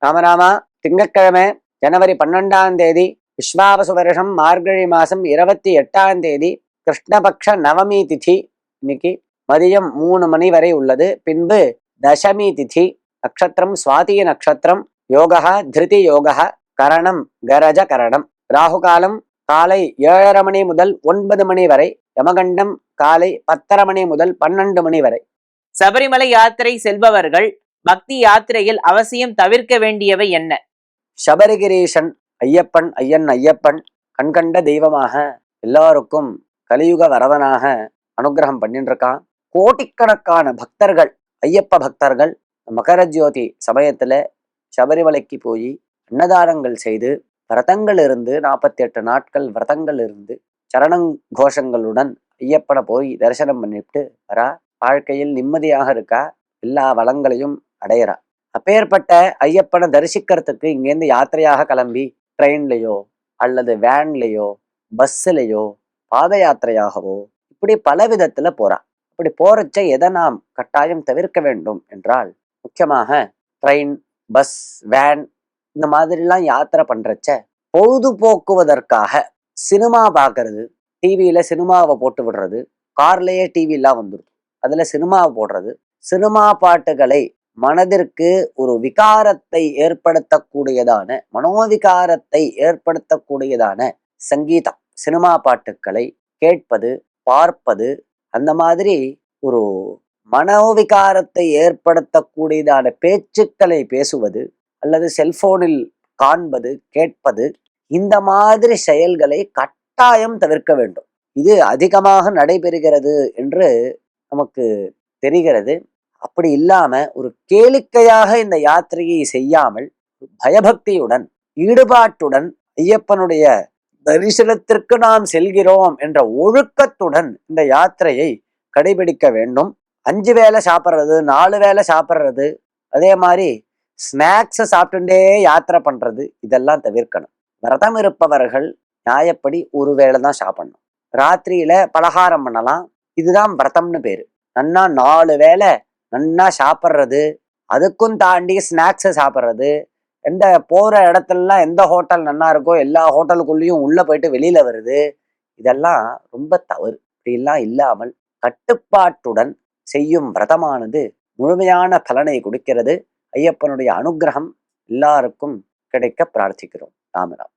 ராமராமா, திங்கட்கிழமை ஜனவரி 12ஆம் தேதி விஸ்வாவசு வருஷம் மார்கழி மாசம் 28ஆம் தேதி கிருஷ்ணபக்ஷ நவமி திதி. இன்னைக்கு மதியம் 3 மணி வரை உள்ளது. பின்பு தசமி திதி. நட்சத்திரம் சுவாதி நட்சத்திரம். யோகா திருதி யோகா. கரணம் கரஜ கரணம். ராகு காலம் காலை 7:30 மணி முதல் 9 மணி வரை. யமகண்டம் காலை 10:30 மணி முதல் 12 மணி வரை. சபரிமலை யாத்திரை செல்பவர்கள் பக்தி யாத்திரையில் அவசியம் தவிர்க்க வேண்டியவை என்ன? சபரிகிரீஷன் ஐயப்பன், ஐயப்பன் கண்கண்ட தெய்வமாக எல்லாருக்கும் கலியுக வரதனாக அனுகிரகம் பண்ணிட்டு இருக்கான். கோடிக்கணக்கான பக்தர்கள், ஐயப்ப பக்தர்கள் மகர ஜோதி சமயத்துல சபரிமலைக்கு போய் அன்னதானங்கள் செய்து விரதங்கள் இருந்து 48 நாட்கள் விரதங்கள் இருந்து சரணங் கோஷங்களுடன் ஐயப்பனை போய் தரிசனம் பண்ணிட்டு வரா. வாழ்க்கையில் நிம்மதியாக இருக்கா, எல்லா வளங்களையும் அடையிறா. அப்பேற்பட்ட ஐயப்பனை தரிசிக்கிறதுக்கு இங்கேருந்து யாத்திரையாக கிளம்பி ட்ரெயின்லையோ அல்லது வேன்லையோ பஸ்ஸுலையோ பாத யாத்திரையாகவோ இப்படி பல விதத்துல போறா. இப்படி போறச்ச எதை நாம் கட்டாயம் தவிர்க்க வேண்டும் என்றால், முக்கியமாக ட்ரெயின், பஸ், வேன் இந்த மாதிரிலாம் யாத்திரை பண்றச்ச பொழுதுபோக்குவதற்காக சினிமா பார்க்கறது, டிவியில சினிமாவை போட்டு விடுறது, கார்லயே டிவிலாம் வந்துடும், அதுல சினிமாவை போடுறது, சினிமா பாட்டுகளை மனதிற்கு ஒரு விகாரத்தை ஏற்படுத்தக்கூடியதான மனோவிகாரத்தை ஏற்படுத்தக்கூடியதான சங்கீதம், சினிமா பாட்டுக்களை கேட்பது, பார்ப்பது, அந்த மாதிரி ஒரு மனோவிகாரத்தை ஏற்படுத்தக்கூடியதான பேச்சுக்களை பேசுவது அல்லது செல்போனில் காண்பது, கேட்பது, இந்த மாதிரி செயல்களை கட்டாயம் தவிர்க்க வேண்டும். இது அதிகமாக நடைபெறுகிறது என்று நமக்கு தெரிகிறது. அப்படி இல்லாம ஒரு கேளிக்கையாக இந்த யாத்திரையை செய்யாமல் பயபக்தியுடன் ஈடுபாட்டுடன் ஐயப்பனுடைய தரிசனத்திற்கு நாம் செல்கிறோம் என்ற ஒழுக்கத்துடன் இந்த யாத்திரையை கடைபிடிக்க வேண்டும். 5 வேளை சாப்பிட்றது, 4 வேளை சாப்பிட்றது, அதே மாதிரி ஸ்நாக்ஸை சாப்பிட்டுட்டே யாத்திரை பண்றது, இதெல்லாம் தவிர்க்கணும். விரதம் இருப்பவர்கள் நியாயப்படி ஒரு வேளை தான் சாப்பிடணும். ராத்திரியில பலகாரம் பண்ணலாம், இதுதான் விரதம்னு பேரு. நன்னா 4 வேளை நன்னா சாப்பிட்றது, அதுக்கும் தாண்டி ஸ்நாக்ஸை சாப்பிட்றது, எந்த போற இடத்துலலாம் எந்த ஹோட்டல் நன்னா இருக்கோ எல்லா ஹோட்டலுக்குள்ளேயும் உள்ள போயிட்டு வெளியில வருது, இதெல்லாம் ரொம்ப தவறு. இப்படிலாம் இல்லாமல் கட்டுப்பாட்டுடன் செய்யும் விரதமானது முழுமையான பலனை கொடுக்கிறது. ஐயப்பனுடைய அனுகிரகம் எல்லாருக்கும் கிடைக்க பிரார்த்திக்கிறோம். ராமராம்.